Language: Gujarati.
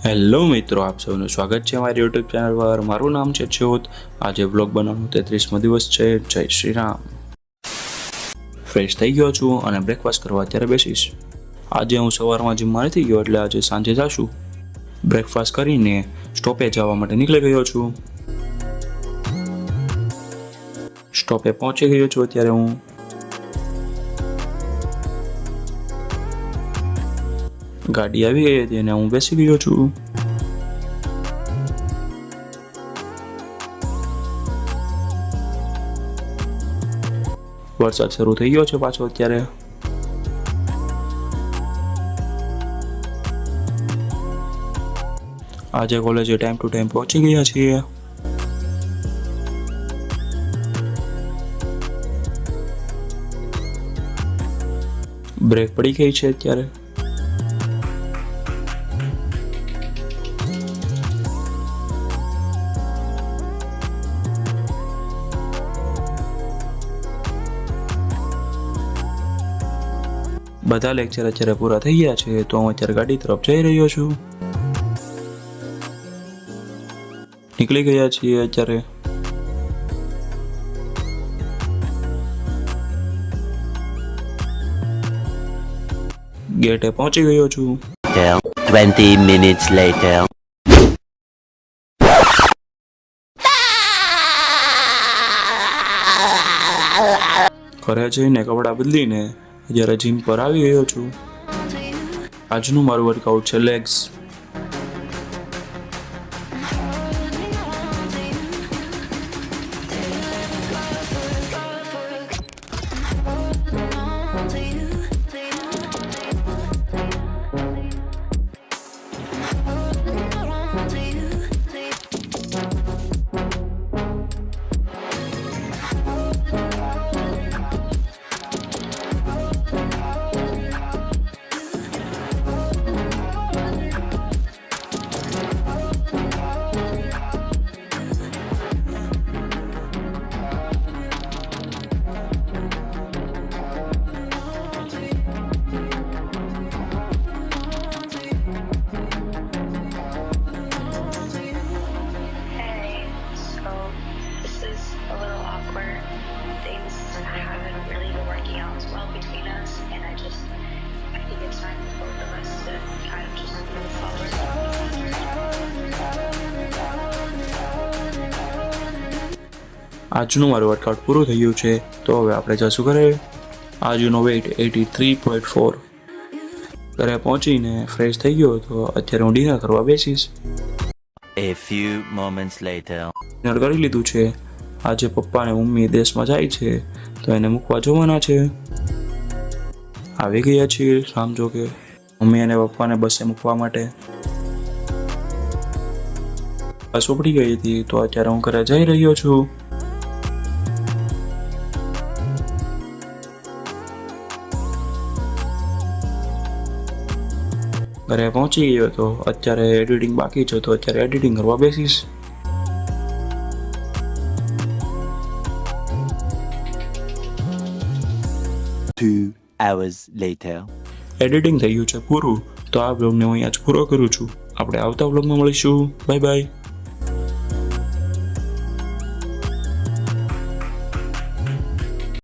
હેલો મિત્રો, આપ સૌનું સ્વાગત છે મારી યુટ્યુબ ચેનલ પર. મારું નામ છે જ્યોત. આજે વ્લોગ બનાવવાનો 33મો દિવસ છે. જય શ્રી રામ. ફ્રેશ થઈ ગયો છું અને બ્રેકફાસ્ટ કરવા અત્યારે બેસીશ. આજે હું સવારમાં જીમમાં નથી ગયો એટલે આજે સાંજે જાશું. બ્રેકફાસ્ટ કરીને સ્ટોપે જવા માટે નીકળી ગયો છું. સ્ટોપે પહોંચી ગયો છું અત્યારે હું. ગાડી આવી ગઈ હતી અને હું બેસી ગયો છું. વરસાદ શરૂ થઈ ગયો છે પાછો અત્યારે. આજે કોલેજે ટાઈમ ટુ ટાઈમ પહોંચી ગયા છીએ. બ્રેક પડી ગઈ છે અત્યારે. બધા લેક્ચર અત્યારે પૂરા થઈ ગયા છે તો હું અત્યારે ગાડી તરફ જઈ રહ્યો છું. નીકળી ગયા છીએ અત્યારે. ગેટે પહોંચી ગયો છું. 20 minutes later. ઘરે જઈને કપડાં બદલીને જ્યારે જીમ પર આવી ગયો છું. આજનું મારું વર્કઆઉટ છે લેગ્સ. આજનું મારું વર્કઆઉટ પૂરું થઈ ગયું છે તો હવે આપણે જશું ઘરે. આજનો વેઇટ 83.4. ઘરે પહોંચીને ફ્રેશ થઈ ગયો તો અત્યારે હું ડિનર કરવા બેસીશ. A few moments later. Dinner કરી લીધું છે. આજે પપ્પા અને મમ્મી દેશમાં જાય છે તો એને મૂકવા જવાના છે. આવી ગયા છીએ સમજો કે મમ્મી અને પપ્પાને બસે મૂકવા માટે. બસ ઉપડી ગઈ હતી તો અત્યારે હું ઘરે જઈ રહ્યો છું. ઘરે પહોંચી ગયો તો અત્યારે એડિટિંગ બાકી છે તો અત્યારે એડિટિંગ કરવા બેસીશ. Two hours later. એડિટિંગ થઈ ગયું છે પૂરું તો આ બ્લોગને હું અહીંયા જ પૂરો કરું છું. આપણે આવતા બ્લોગમાં મળીશું. Bye bye.